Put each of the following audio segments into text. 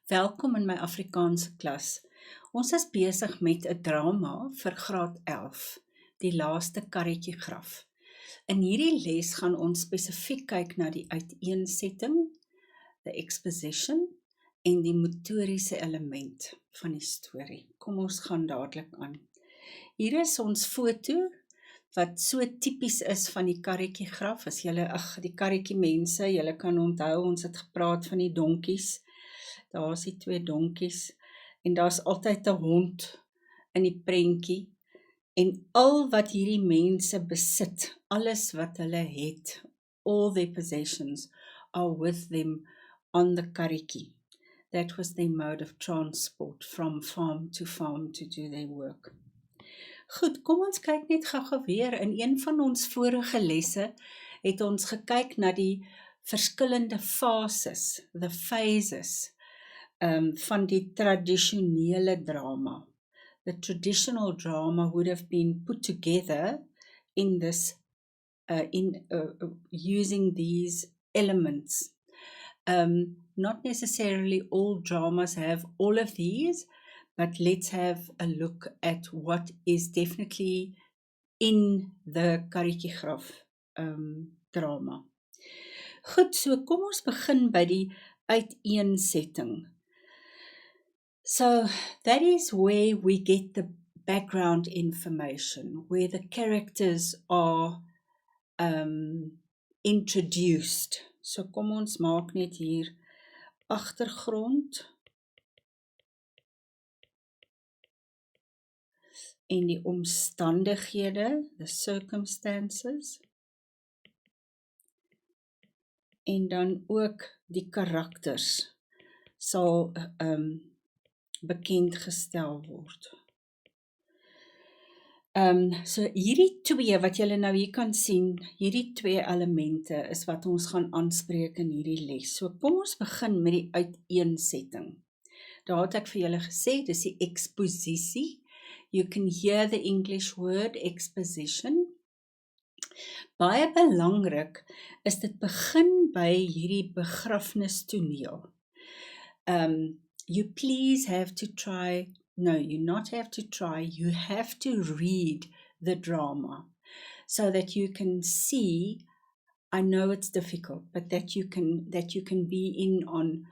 Welkom in my Afrikaanse klas. Ons is besig met 'n drama vir graad 11, die laaste karretjie graf. In hierdie les gaan ons spesifiek kyk na die uiteensetting, the exposition en die motoriese element van die storie. Kom ons gaan dadelik aan. Hier is ons foto wat so tipies is van die karretjie graf. As julle, die karretjie mense, julle kan onthou, ons het gepraat van die donkies. Daar is die 2 donkies en daar's altyd 'n hond in die prentjie. En al wat hierdie mense besit, alles wat hulle het, all their possessions are with them on the karretjie. That was their mode of transport from farm to do their work. Goed, kom ons kyk net gou-gou weer. In een van ons vorige lesse het ons gekyk na die verskillende fases, the phases, van die tradisionele drama. The traditional drama would have been put together in this, using these elements. Not necessarily all dramas have all of these, but let's have a look at what is definitely in the karretjie graf drama. Goed, so kom ons begin by die uiteensetting. So that is where we get the background information, where the characters are introduced. So kom ons maak net hier agtergrond en die omstandighede, the circumstances, en dan ook die karakters sal bekend gestel word. So hierdie 2 wat julle nou hier kan sien, hierdie 2 elemente is wat ons gaan aanspreek in hierdie les. So kom ons begin met die uiteensetting. Daar het ek vir julle gesê, dis die exposisie. You can hear the English word exposition. Baie belangrik is dit begin by hierdie begrafnistoneel. You please have to try, no, you not have to try, you have to read the drama so that you can see, I know it's difficult, but that you can be in on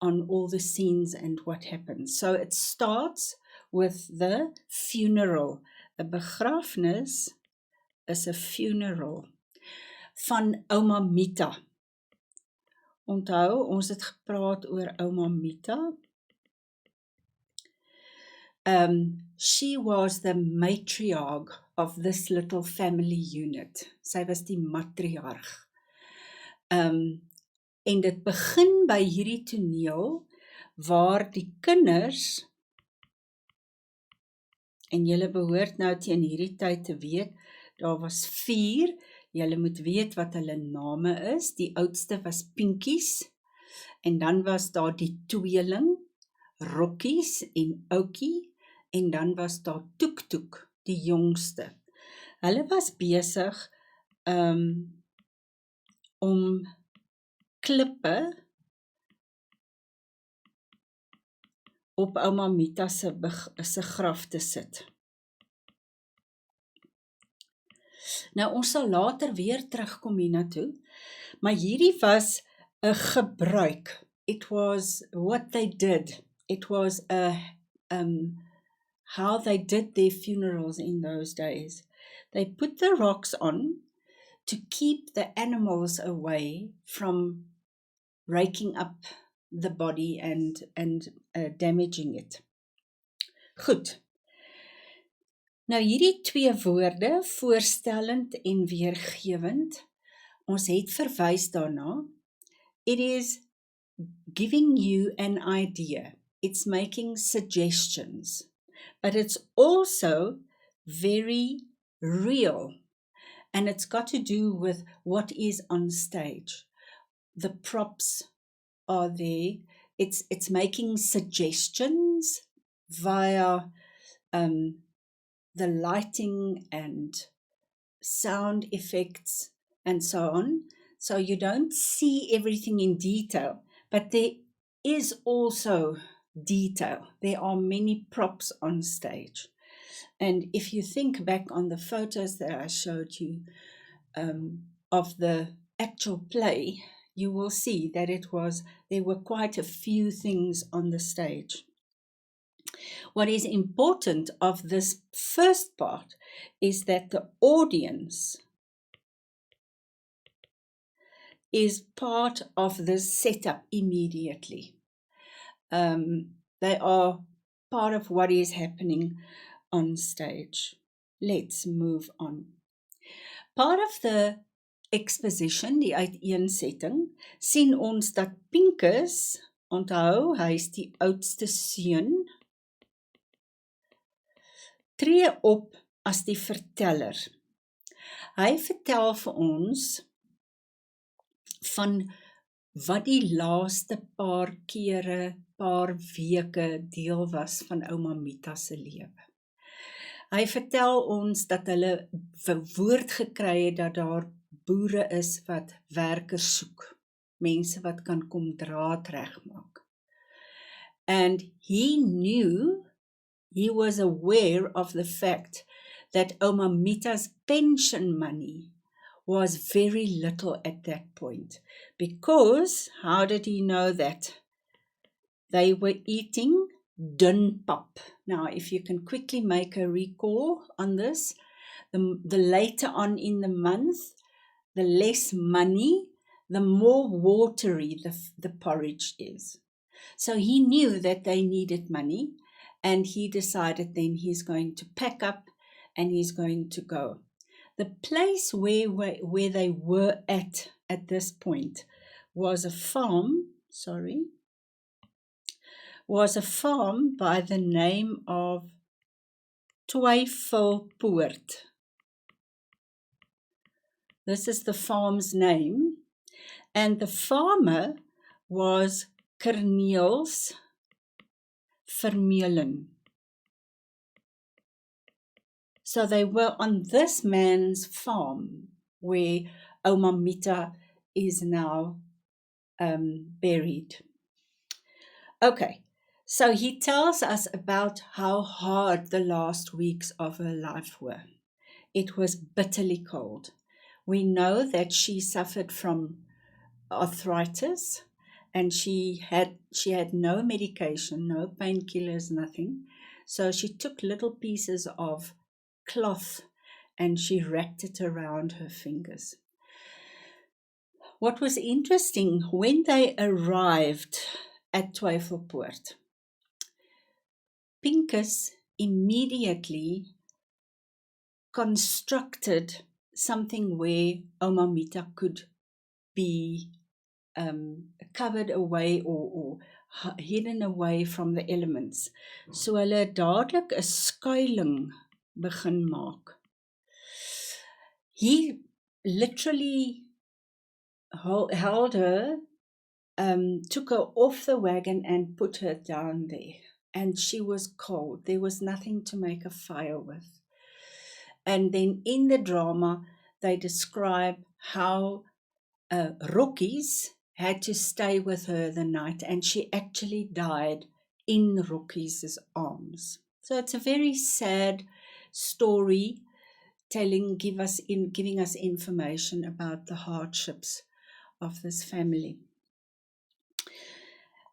all the scenes and what happens. So it starts with the funeral. 'n Begrafnis is 'n funeral van ouma Mita. Onthou, ons het gepraat oor ouma Mita. She was the matriarch of this little family unit. Sy was die matriarg. En dit begin by hierdie toneel waar die kinders, en julle behoort nou teen hierdie tyd te weet, daar was 4, julle moet weet wat hulle name is. Die oudste was Pinkies, en dan was daar die tweeling, Rokkies en Oukie, en dan was daar Toek, die jongste. Hulle was besig om klippe op ouma Mita se graf te sit. Nou ons sal later weer terugkom hiernatoe, maar hierdie was 'n gebruik. It was what they did. It was how they did their funerals in those days. They put the rocks on to keep the animals away from raking up the body and damaging it. Goed. Nou hierdie 2 woorde, voorstellend en weergewend, ons het verwys daarna. It is giving you an idea. It's making suggestions. But it's also very real. And it's got to do with what is on stage. The props are there. It's making suggestions via the lighting and sound effects and so on. So you don't see everything in detail, but is also detail. There are many props on stage. And if you think back on the photos that I showed you of the actual play, you will see that there were quite a few things on the stage. What is important of this first part is that the audience is part of this setup immediately. They are part of what is happening on stage. Let's move on. Part of the exposition, die uiteensetting, sien ons dat Pincus, onthou, hy is die oudste seun, tree op as die verteller. Hy vertel vir ons van wat die laaste paar kere, paar weke deel was van ouma Mita se lewe. Hy vertel ons dat hulle woord gekry het dat daar boere is wat werkers soek, mense wat kan kom draad regmaak. And he was aware of the fact that ouma Mita's pension money was very little at that point. Because, how did he know that? They were eating dun pap. Now, if you can quickly make a recall on this, the later on in the month, the less money, the more watery the porridge is. So he knew that they needed money, and he decided then he's going to pack up and he's going to go. The place where they were at this point was a farm, by the name of Twyfelpoort. This is the farm's name, and the farmer was Corneels Vermeulen. So they were on this man's farm where ouma Mita is now buried. Okay, so he tells us about how hard the last weeks of her life were. It was bitterly cold. We know that she suffered from arthritis, and she had no medication, no painkillers, nothing. So she took little pieces of cloth and she wrapped it around her fingers. What was interesting, when they arrived at Twyfelpoort, Pincus immediately constructed something where ouma Mita could be covered away or hidden away from the elements. So hulle dadelik 'n skuiling begin maak. He literally held her, took her off the wagon and put her down there. And she was cold. There was nothing to make a fire with. And then in the drama, they describe how Rockies had to stay with her the night, and she actually died in Rockies' arms. So it's a very sad story giving us information about the hardships of this family.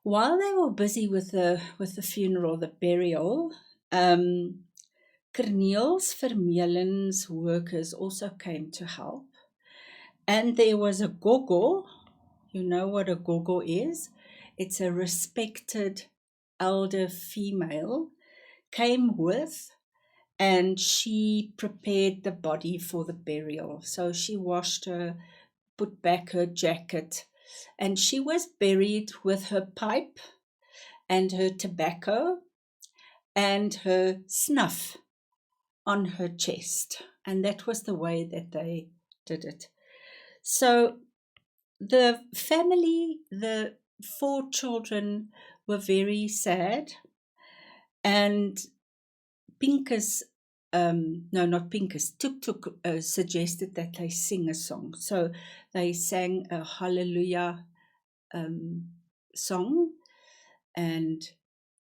While they were busy with the funeral, the burial, Corneels Vermeulen's workers also came to help. And there was a gogo. You know what a gogo is? It's a respected elder female, came with, and she prepared the body for the burial. So she washed her, put back her jacket, and she was buried with her pipe and her tobacco and her snuff on her chest. And that was the way that they did it. So the family, the 4 children, were very sad, and Pincus, not Pincus, Tuk suggested that they sing a song. So they sang a hallelujah song, and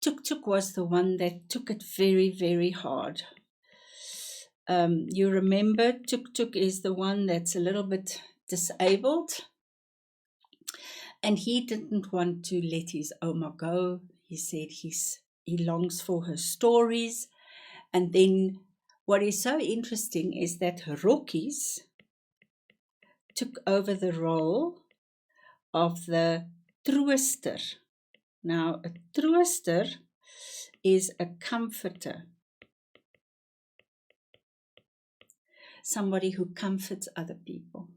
Tuk Tuk was the one that took it very, very hard. You remember Tuk Tuk is the one that's a little bit disabled, and he didn't want to let his Oma go. He said he longs for her stories. And then what is so interesting is that Rokkies took over the role of the trooster. Now, a trooster is a comforter, somebody who comforts other people.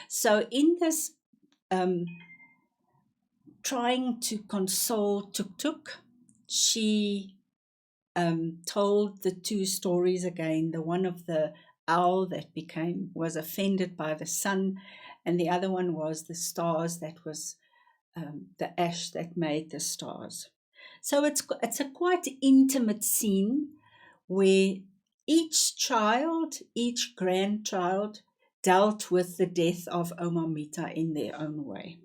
So in this trying to console Tuk Tuk, she told the two stories again, the one of the owl that was offended by the sun, and the other one was the stars, that was the ash that made the stars. So it's a quite intimate scene where each child, each grandchild dealt with the death of Oma Mita in their own way.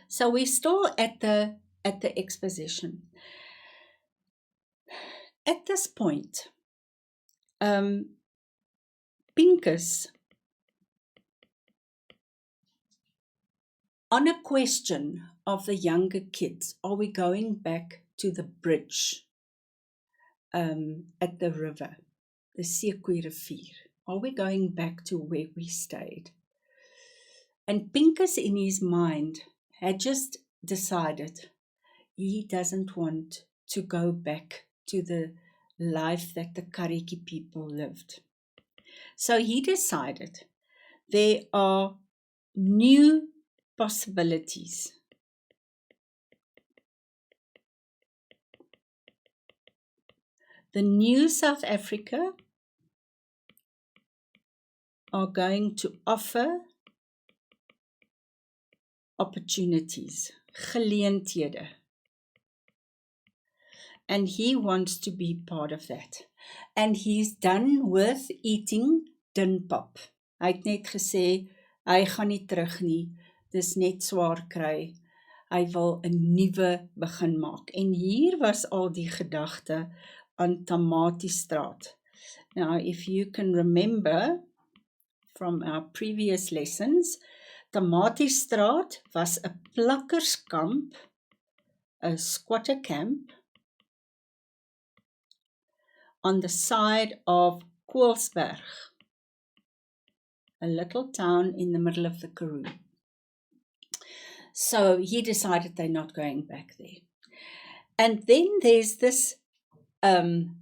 So we're still at the exposition. At this point, Pincus, on a question of the younger kids, are we going back to the bridge at the river, the Sekoe Rivier? Are we going back to where we stayed? And Pincus, in his mind, had just decided he doesn't want to go back to the life that the Kariki people lived. So he decided there are new possibilities. The new South Africa are going to offer opportunities, geleenthede. And he wants to be part of that. And he's done with eating dinpap. Hy het net gesê, hy gaan nie terug nie, dis net swaar kry. Hy wil 'n nuwe begin maak. En hier was al die gedagte aan Tamatiestraat. Now, if you can remember from our previous lessons, Tamatiestraat was 'n plakkerskamp, 'n squatter camp, on the side of Koelsberg, a little town in the middle of the Karoo. So he decided they're not going back there. And then there's this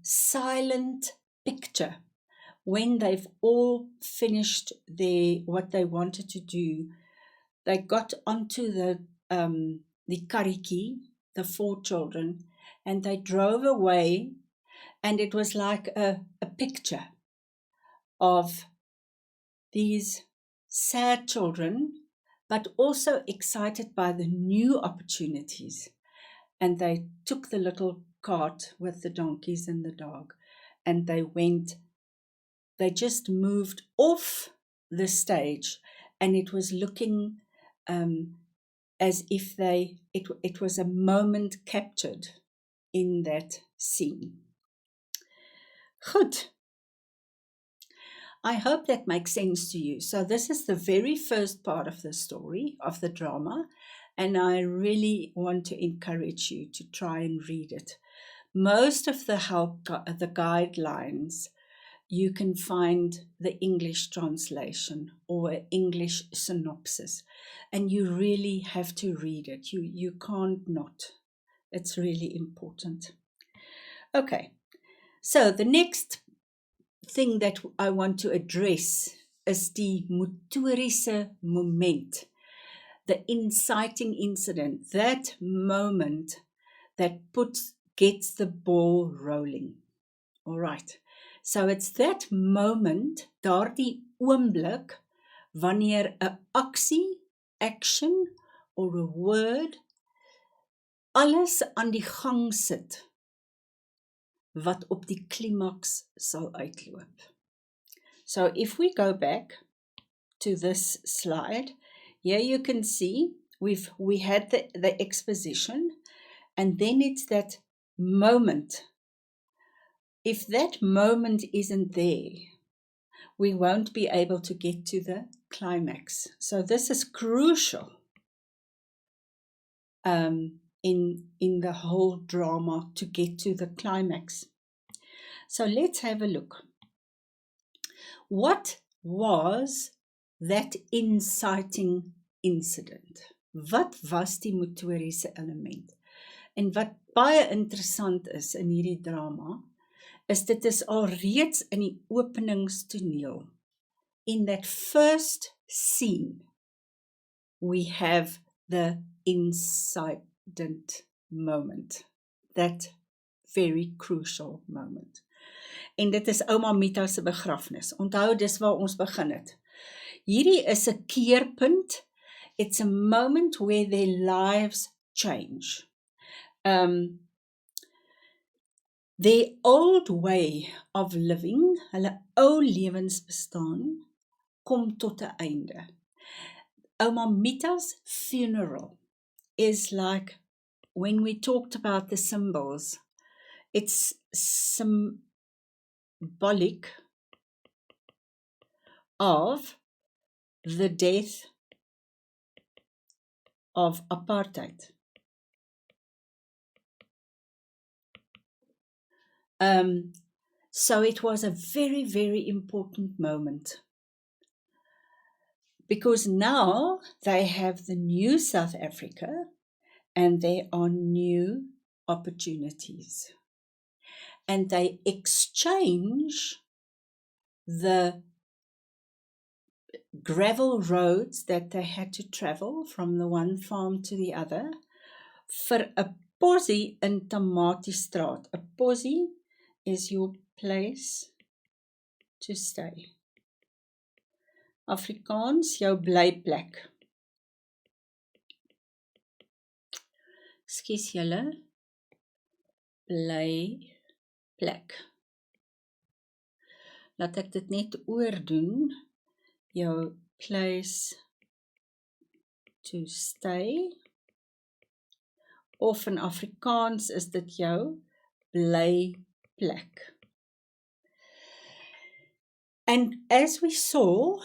silent picture when they've all finished what they wanted to do. They got onto the kariki, the 4 children, and they drove away. And it was like a picture of these sad children, but also excited by the new opportunities. And they took the little cart with the donkeys and the dog, and they just moved off the stage, and it was looking as if it was a moment captured in that scene. Goed. I hope that makes sense to you. So this is the very first part of the story, of the drama, and I really want to encourage you to try and read it. Most of the guidelines, you can find the English translation or English synopsis, and you really have to read it. You can't not. It's really important. Okay. So the next thing that I want to address is die motoriese moment, the inciting incident, that moment that gets the ball rolling. All right. So it's that moment, daardie oomblik, wanneer 'n action, or a word, alles aan die gang sit, wat op die klimaks sal uitloop. So if we go back to this slide, here you can see we had the exposition, and then it's that moment. If that moment isn't there, we won't be able to get to the climax. So this is crucial in the whole drama to get to the climax. So let's have a look. What was that inciting incident? Wat was die motoriese element? En wat baie interessant is in hierdie drama, is dit is alreeds in die openingstoneel. In that first scene, we have the incident moment. That very crucial moment. En dit is ouma Mita se begrafnis. Onthou, dis waar ons begin het. Hierdie is 'n keerpunt. It's a moment where their lives change. Their old way of living, hulle ou lewensbestaan, kom tot 'n einde. Ouma Mita's funeral is like, when we talked about the symbols, it's symbolic of the death of apartheid. So it was a very, very important moment, because now they have the new South Africa and there are new opportunities. And they exchange the gravel roads that they had to travel from the one farm to the other vir 'n posie in Tamatiestraat. 'n Posie is your place to stay. Afrikaans, jou blyplek. Skus julle, blyplek. Laat ek dit net oordoen. Jou place to stay. Of in Afrikaans is dit jou blyplek. And as we saw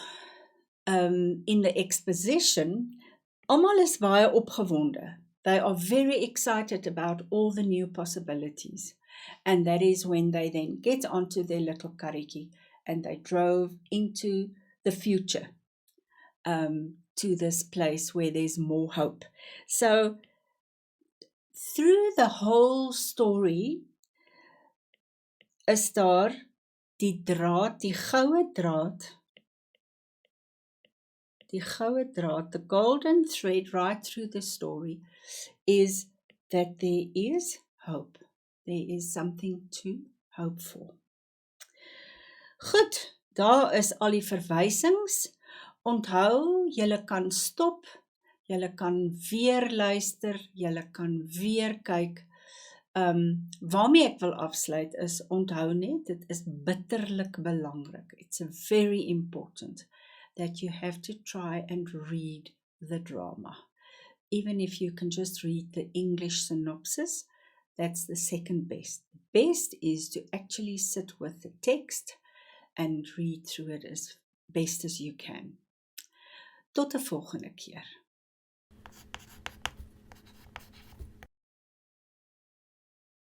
in the exposition, almal is baie opgewonde. They are very excited about all the new possibilities. And that is when they then get onto their little karretjie and they drove into the future, to this place where there's more hope. So, through the whole story, is daar die draad, die goue draad, the golden thread right through the story, is that there is hope. There is something to hope for. Goed, daar is al die verwysings. Onthou, julle kan stop, julle kan weer luister, julle kan weer kyk. Waarmee ek wil afsluit is, onthou net, dit is bitterlik belangrik. It's very important that you have to try and read the drama. Even if you can just read the English synopsis, that's the second best. The best is to actually sit with the text and read through it as best as you can. Tot 'n volgende keer.